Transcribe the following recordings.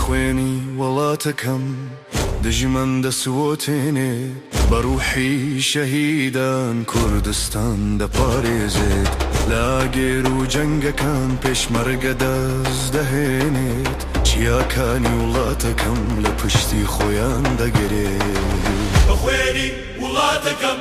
بخوێنی وڵاتەکەم دژمن دەسووتێنێ بەڕوحی شەهیدان کوردستان دەپارێزێت لاگێر و جەنگەکان پێشمەرگە دەست دەهێنێت چیاکانی وڵاتەکەم لە پشتی خۆیان دەگرێت بخوێنی وڵاتەکەم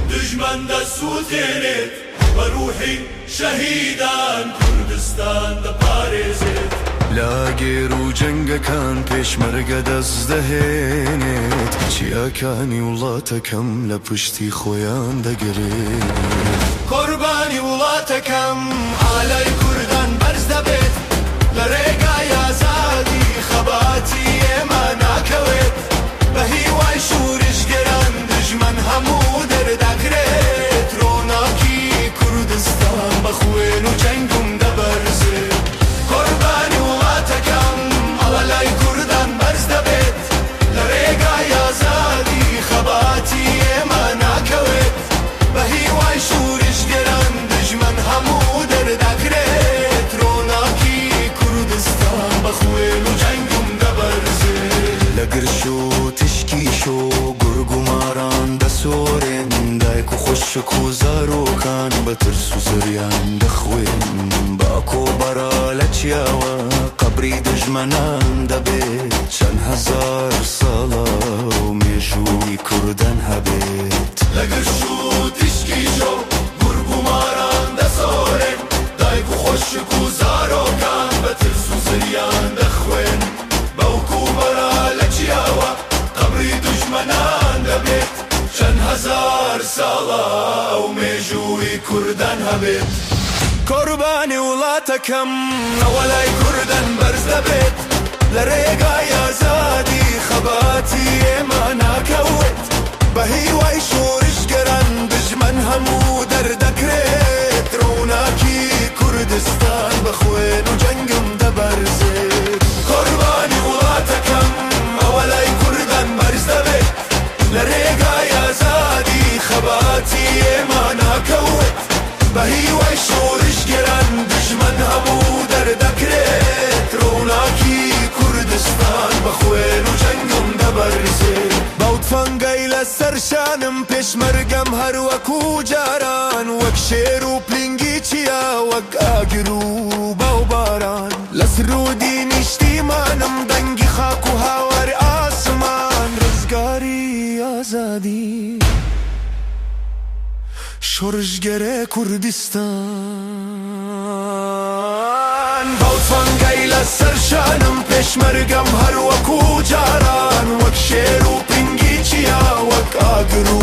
دژمن دەسووتێنێت بەڕوحی شەهیدان کوردستان دەپارێزێت لاگێر و جەنگەکان پێشمەرگە دەست دەهێنێت چیاکانی وڵاتەکەم لە پشتی خۆیان دەگرێت قوربانی وڵاتەکەم ئالای کوردان بەرز دەبێت لە ڕێگای ئازادی خەباتی ئێمە ناکەوێت بە هیوای شورشگەران دژمن هەموو دەردەکرێت ڕۆناکی کوردستان بە خوێن و جەنگم دەبەرزێت قوربانی وڵاتەکەم ئالای کوردان بەرز دەبێت لە ڕێگای ئازادی خەباتی ئێمە ناکەوێت بە هیوای شورشگەران دژمن هەموو دەردەکرێت ڕۆناکی کوردستان بە خوێن و جەنگم دەبەرزێت لە گرش و تشکیش و گورگ و ماران دەسۆرێن دایک و خۆشک و زارۆکان بە ترس و زریان دەخوێن با کۆبەرە لە چیاوە قەبری دژمنان دەبێت چەند هەزار ساڵە و مێژووی کوردان هەبێت لە گرش و تشکیش و گورگ و ماران دەسۆرێن دایک و خۆشک و زارۆکان بە ترس و زریان دەخوێن بەو کۆبەرە لە چیاوە قەبری دژمنان دەبێت چەند هەزار ساڵە و مێژووی کوردان هەبێت قوربانی وڵاتەکەم ئەوەلای کوردان بەرز دەبێت لە ڕێگای ئازادی خەباتی ئێمە ناکەوێت بە هیوای شورشگەران دژمن هەموو دەردەکرێت ڕۆناکی کوردستان بە خوێن و جەنگم دەبەرزێت قوربانی وڵاتەکەم ئەوەلای کوردان بەرز دەبێت لە ڕێگای ئازادی خەباتی ئێمە ناکەوێت بە هیوای شورشگەران دژمن هەموو دەردەکرێت ڕۆناکی کوردستان بە خوێن و جەنگم دەبەرزێت بەو تفەنگەی لەسەر شانم پێشمەرگەم هەر وەکو جاران وەک شێر و پلنگی چیا وەک ئاگر و بەو باران لە سرودی نیشتیمانم دەنگی خاک و هاوار ئاسمان ڕزگاری ئازادی شورشگەرە کوردستان بەو تفەنگەی لەسەر شانم پێشمەرگەم هەر وەکو جاران وەک شێر و پلنگی چیا وەک ئاگر و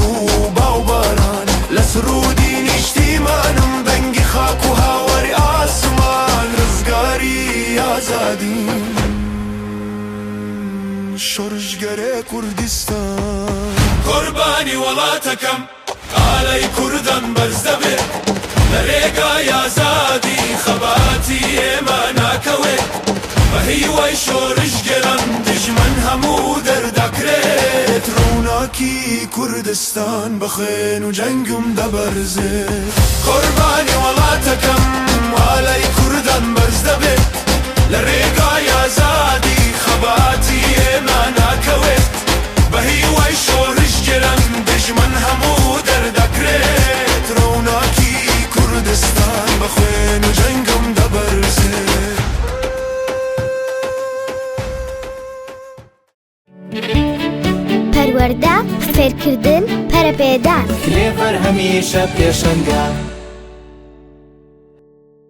باو باران لە سرودی نیشتیمانم دەنگی خاک و هاواری ئاسمان ڕزگاری ئازادی شورشگەرە کوردستان قوربانی وڵاتەکەم ئالای کوردان بەرز دەبێت لە ڕێگای ئازادی خەباتی ئێمە ناکەوێت بە هیوای شۆرشگەران دژمن هەموو دەردەکرێت ڕۆناکی کوردستان بە خوێن و جەنگم دەبەرزێت قوربانی وڵاتەکەم ئالای کوردان بەرز دەبێت لە ڕێگای ئازادی خەباتی ئێمە ناکەوێت بە هیوای شۆرشگەران دژمن هەموو دەردەکرێت ڕۆناکی کوردستان بە خوێن و جەنگم دەبەرزێت پەروەردە فێرکردن پەرەپێدان کلێڤەر هەمیشە پێشەنگە